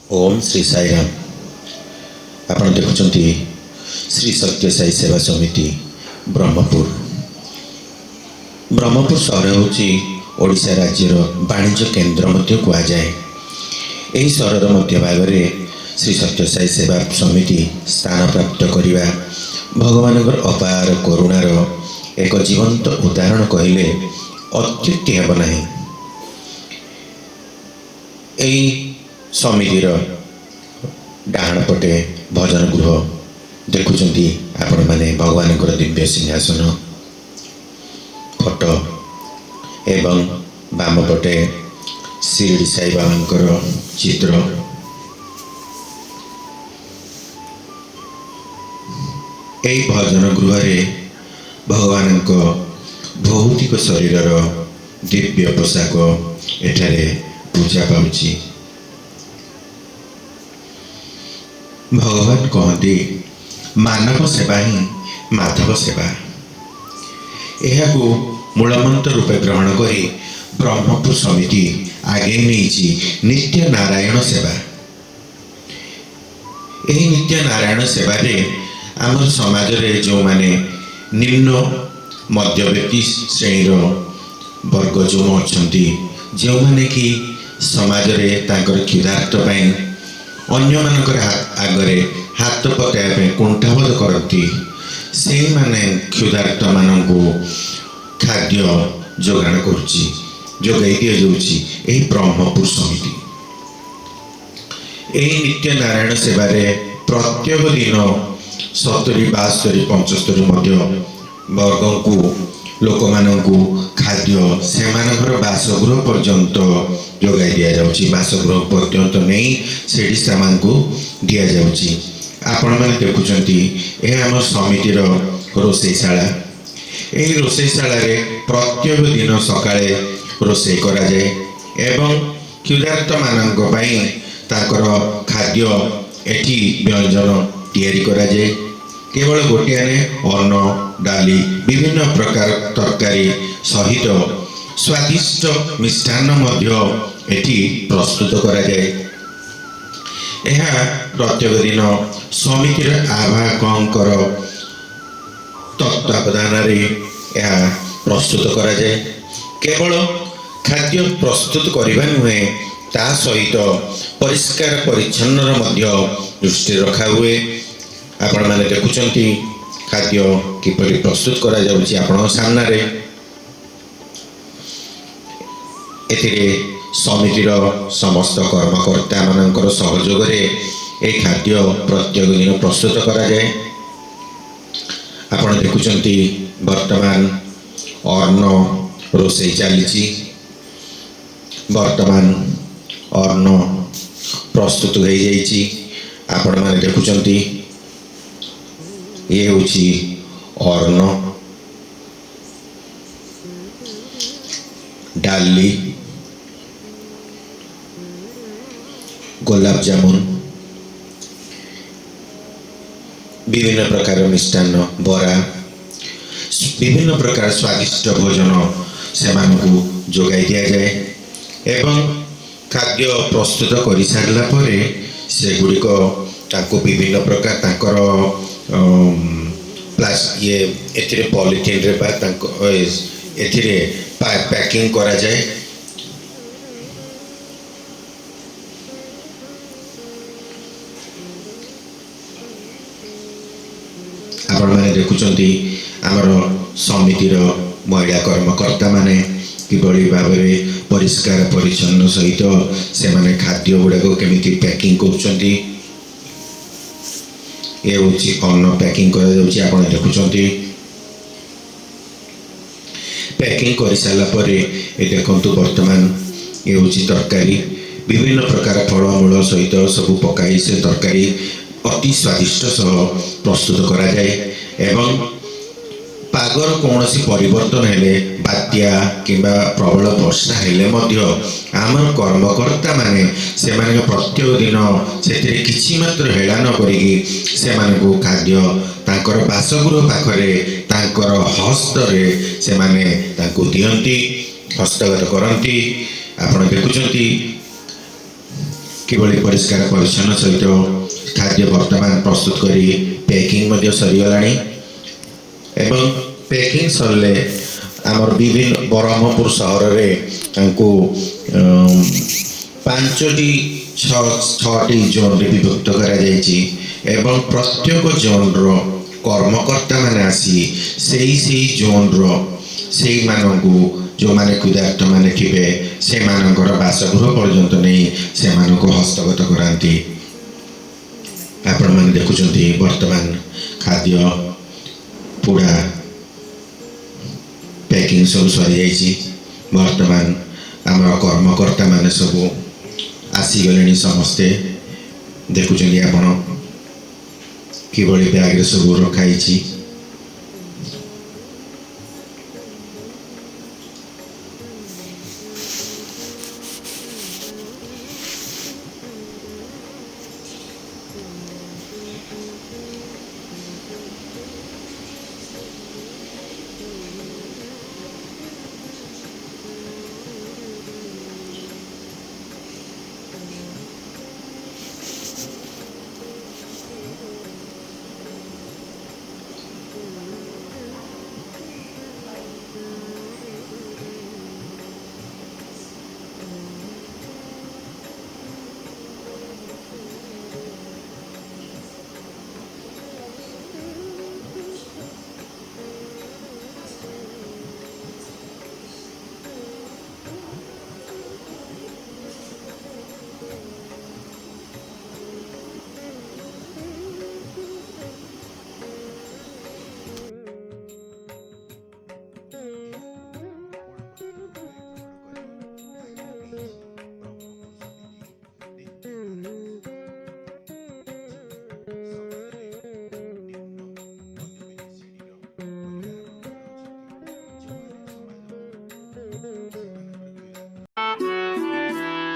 ओम श्री साई राम। आपण देखुंट श्री सत्य साई सेवा समिति ब्रह्मपुर। ब्रह्मपुर सहर हूँ ओडिशा राज्यर वाणिज्य केन्द्र मध्य कहुए। यही सहर मध्य भाग में श्री सत्य साई सेवा समिति स्थान प्राप्त करने भगवान अपार करुणार एक जीवंत उदाहरण कहले अत्युक्ति हेब नहीं। यही समितिर डाण पटे भजन गृह देखुंट आपण मैंने भगवान दिव्य सिंहासन फोटो एवं बाम पटे शिरडी साई बाबा चित्र। यही भजन गृह भगवान भौतिक शरीर दिव्य पोशाक एठारे पूजा पाउछि। भगवान कहते मानव सेवा ही माधव सेवा। यह मूलमंत्र रूपे ग्रहण करी ब्रह्मपुर समिति आगे नहीं नित्य नारायण सेवा। यही नित्य नारायण सेवा आम समाज रे जो माने निम्न मध्यव्यक्ति श्रेणीर वर्ग जो अच्छा जो माने कि समाज रे तांकर क्षुधार्त अन्य मानकर आगरे हाथ पताया कुंठाबोध करती से माने क्षुधार्त मानू खाद्य जोगाण करोगाई दि जाऊँगी ब्रह्मपुर समिति। यही नित्य नारायण सेवार प्रत्येक दिन 70, 72, 75 वर्ग को लोक मानू खाद्य से बासगृह पर्यंत जोगाई दि जाऊँगी। बासगृह पर्यंत नहीं से सामान को दि जाऊँगी। आपण मैंने देखुंट यह आम समितिर रोषेशाला। यही रोषेशाला प्रत्येक दिन सकाळे रोषे करा जाए एवं क्षुधार्त मानक खाद्य एठी व्यंजन तैयारी करा जाए। केवल गोटिया ने अन्न डाली विभिन्न प्रकार तरकारी सहित स्वादिष्ट मिष्टान्न मध्य एठी प्रस्तुत करा जाए। यह प्रत्येक दिन समितिर आवाहकंकर तत्वावधान यह प्रस्तुत करा जाए। केवल खाद्य प्रस्तुत करने नुहे ता सहित परिष्कार परिच्छन्न मध्य दृष्टि रखा हुए। आपण मैंने देखुंट खाद्य किपरि प्रस्तुत करा जाउछि आपण सामने। एथिरे समितिर समस्त कर्मकर्ता मानकर सहयोग ए खाद्य प्रत्येक दिन प्रस्तुत करा जाए। आपण देखुंट वर्तमान अन्न रोषे चली। वर्तमान अन्न प्रस्तुत हो जाइछि। आपण मैंने देखुंट ये होछि अन्न डाली गुलाब जामुन विभिन्न प्रकार मिष्टान्न बरा विभिन्न प्रकार स्वादिष्ट भोजन से जोगाई दि जाए एवं खाद्य प्रस्तुत कर सारा पर से गुड़िक विभिन्न प्रकार तांकर ये एथिरे पॉलिथिन रे बा तांको एथिरे पैकिंग करा जाए। आपण मैंने देखुंट आमर समितिर महिला कर्मकर्ता माने किभली भाव में परिष्कार परिच्छन्न सहित से माने खाद्य गुड़ाक केमिति पैकिंग करुछंती। ये होची अन्न पैकिंग करा जाउची। आपण देखुंट पैकिंग कर सारा पर ये देखंतु वर्तमान ये होची तरकारी विभिन्न प्रकार फलमूल सहित सब पकाई से तरकारी अति स्वादिष्ट सह प्रस्तुत करा जाए एवं पागर कौन सी परिवर्तन हेले बात्या किंबा प्रबल वर्षा हेले मध्य आमर कर्मकर्ता माने से माने प्रत्येक दिन से किछि मात्र हेला न करिकी से माने खाद्य तांकर बासगृह पाखरे तांकर हस्तरे से माने तांको दियंती हस्तगत करंती। आपण देखुचंती किभଳି परिष्कार परिच्छन्न सहित खाद्य वर्तमान प्रस्तुत करी पैकिंग मध्य सरीगलाणी एवं पैकिंग सरले आमर विभिन्न ब्रह्मपुर सहर में पांचटी छटी जोन रे विभक्त करा जायछि एवं प्रत्येक जोन रो कर्मकर्ता माने आसी सेही जोन रो सेही मानकु जो माने कुदार्थ माने थिबे से मानकर बासगृह पर्यंत नहीं से मानको हस्तगत करांती। आपण माने देखुचंती वर्तमान खाद्य पूरा पैकिंग सब सरी जाइछि। वर्तमान आमर कर्मकर्ता माने सब आसीगले समस्ते देखुचंती आपण किभଳି बैग सब रखाई।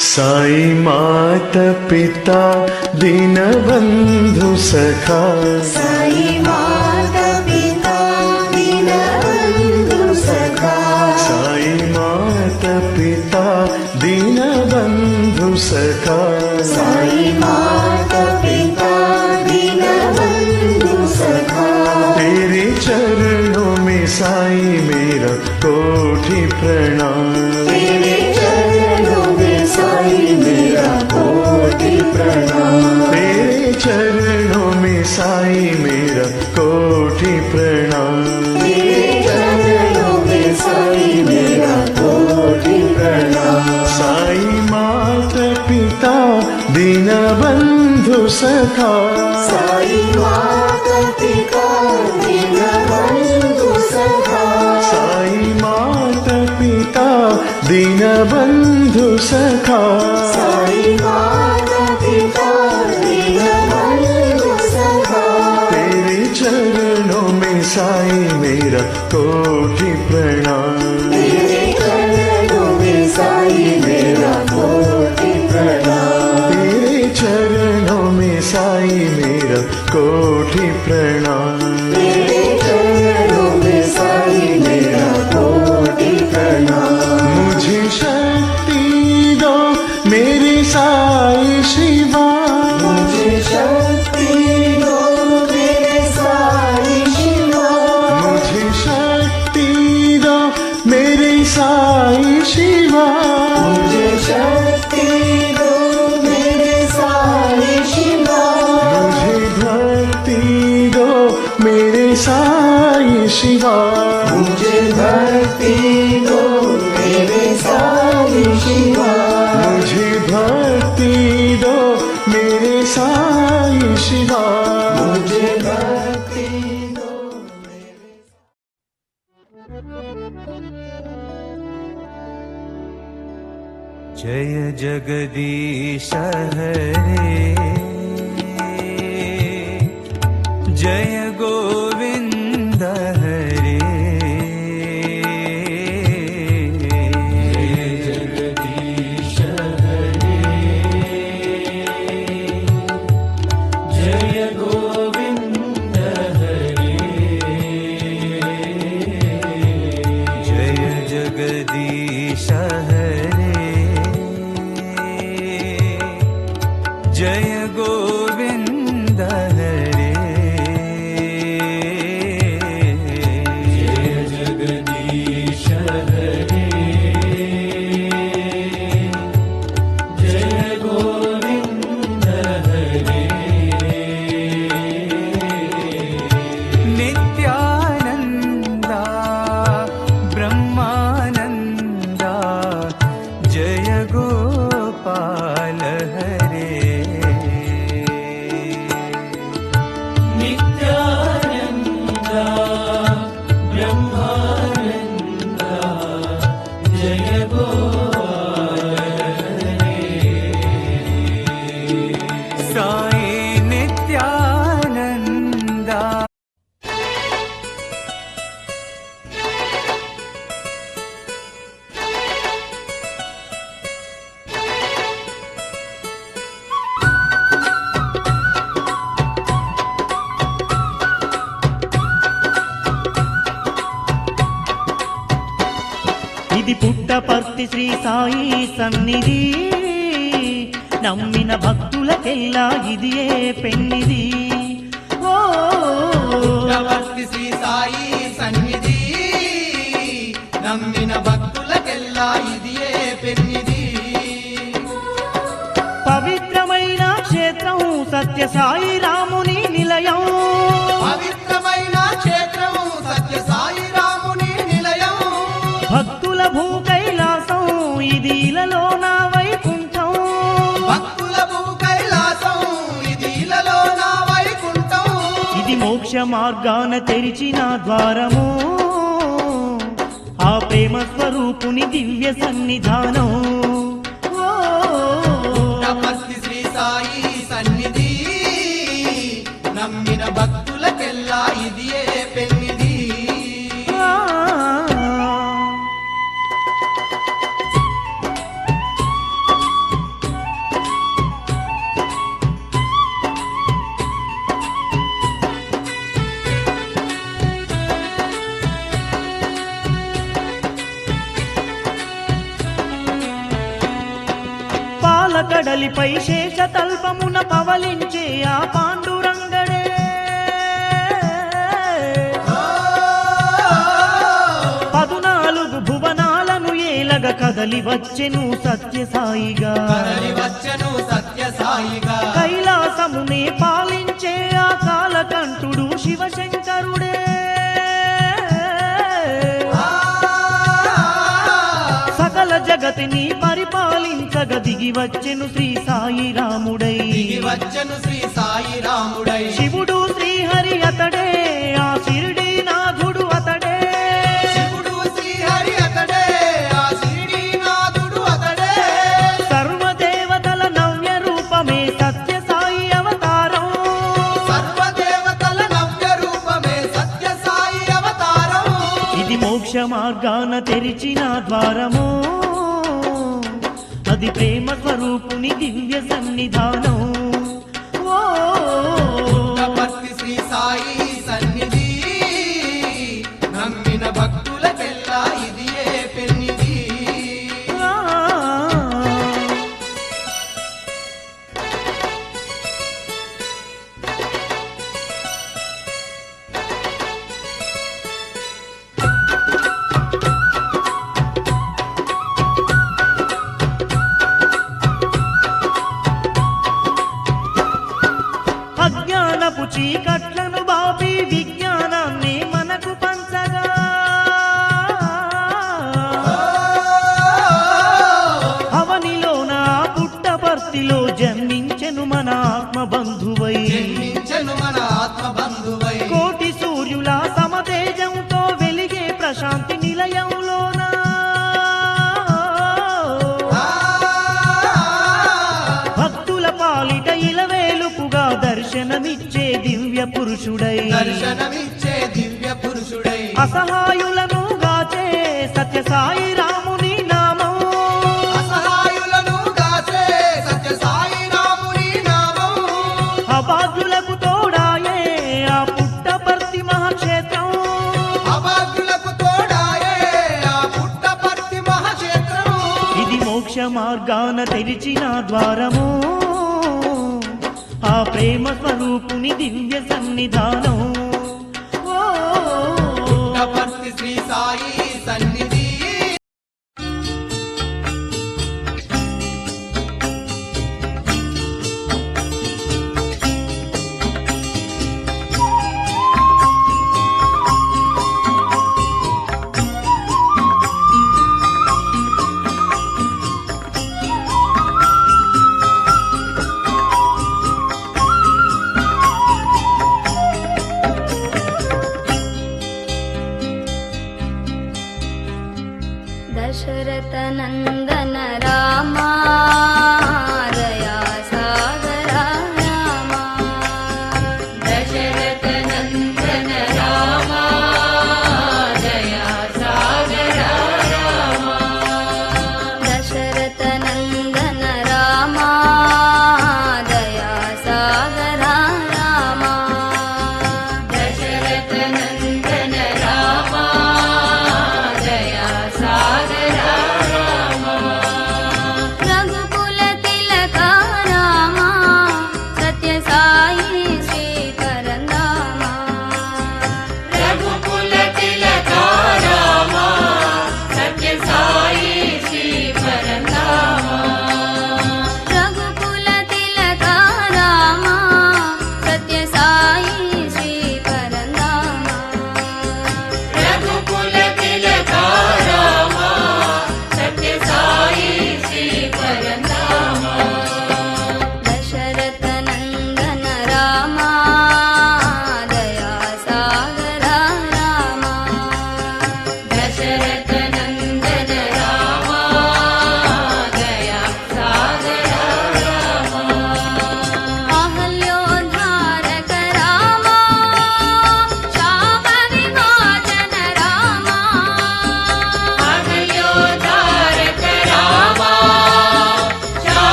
साई माता पिता दीनबंधु सखा, साई माता पिता दीनबंधु सखा, साई माता पिता दीनबंधु सखा, साई माता पिता दीनबंधु सखा। तेरे चरणों में साई मेरा कोटि प्रणाम, तेरे चरणों में साई मेरा कोटि प्रणाम, तेरे चरणों में साई मेरा कोटि प्रणाम, तेरे चरणों में साई मेरा कोटि प्रणाम। साई माता पिता दीनबंधु सखा, साई माता पिता दीनबंधु सखा, साई माता पिता दीनबंधु सखा, साई माता पिता दीनबंधु सखा। तेरे चरणों में साई मेरा कोटि प्रणाम, तेरे चरणों में साई मेरा कोटि प्रणाम, तेरे चरणों में साई मेरा कोटि प्रणाम, तेरे चरणों में साई मेरा कोटि प्रणाम। मुझे शक्ति दो मेरे साई शिवा, मुझे शक्ति दो मेरे साई शिवा, मुझे शक्ति दो मेरे साई शिवा, मुझे शक्ति दो मेरे साई शिवा, मुझे भक्ति दो मेरे साई शिवा, मुझे भक्ति दो मेरे साई शिवा, मुझे भक्ति दो मेरे साई शिवा, मुझे भक्ति दो जय जगदीश हरे, जय गोविंद हरे, जय जगदीश हरे, जय गोविंद हरे, जय जगदीश हरे, जय गोविन्द हरे जय जगदीश हरे जय गोविन्द हरे नित्यानन्दा ब्रह्मानन्दा जय गोपाल हरे नित्यानन्दा ब्रह्मानन्दा जय गोपाल हरे साई नित्यानन्दा ఇది పుట్టపర్తి శ్రీ సాయి సన్నిధి నమ్మిన భక్తులకెల్లా ఇది ఏ పెన్నిది ఓ పుట్టపర్తి శ్రీ సాయి సన్నిధి నమ్మిన భక్తులకెల్లా ఇది ఏ పెన్నిది పవిత్రమైన క్షేత్రం సత్య సాయి రాముని నిలయం పవిత్రమైన క్షేత్రం సత్య సాయి రాముని నిలయం భక్తుల భూ కైలాసం ఇది ఇలలో నా వైకుంఠం భక్తుల భూ కైలాసం ఇది ఇలలో నా వైకుంఠం ఇది మోక్ష మార్గాన తెరిచిన ద్వారము ఆ ప్రేమ స్వరూపుని దివ్య సన్నిధానం ఓ పుట్టపర్తి శ్రీ సాయి సన్నిధి నమ్మిన భక్తులకెల్లా ఇది ఏ పెన్నిది ఆ. పాలకడలిపై శేషతల్పమున పవలించే ఆ పాండురంగడే పదునాలుగు భువనాలను ఏలగ కదలి వచ్చెను సత్యసాయిగా కదలి వచ్చెను సత్య సాయిగా కైలాసమునే పాలించే ఆ కాలకంఠుడు శివశంకరుడే సకల జగతిని పరిపాలించగ దిగి వచ్చెను శ్రీ సాయి రాముడై దిగి వచ్చెను శ్రీ సాయి రాముడై శివుడు శ్రీహరి అతడే ఆ షిరిడి నాథుడు అతడే శివుడు శ్రీహరి అతడే ఆ షిరిడి నాథుడు అతడే సర్వదేవతల నవ్య రూపమే సత్య సాయి అవతారం సర్వదేవతల నవ్య రూపమే సత్య సాయి అవతారం ఇది మోక్ష మార్గాన తెరిచిన ద్వారము అది ప్రేమ స్వరూపుని దివ్య సన్నిధానం ఓ పుట్టపర్తి శ్రీ సాయి సన్నిధి నమ్మిన భక్తులకెల్లా ఇది ఏ పెన్నిది ఆ. అజ్ఞానపు చీకట్లను బాపి విజ్ఞానాన్ని మనకు పంచగా అవనిలోన పుట్టపర్తిలో జన్మించెను మన ఆత్మ బంధువై జన్మించెను మన ఆత్మ బంధువై కోటి సూర్యుల సమతేజంతో వెలిగే ప్రశాంతి నిలయంలోన భక్తుల పాలిట ఇలవేలుపుగా దర్శనమిచ్చే దివ్య పురుషుడై దర్శనమిచ్చే దివ్య పురుషుడై అసహాయులను గాచే సత్య సాయి రాముని నామం అసహాయులను కాసే సత్య సాయి రాముని నామం అభాగ్యులకు తోడాయే ఆ పుట్టపర్తి మహాక్షేత్రం అభాగ్యులకు తోడాయే ఆ పుట్టపర్తి మహాక్షేత్రం ఇది మోక్ష మార్గాన తెరిచిన ద్వారము ప్రేమ స్వరూపుని దివ్య సన్నిధానం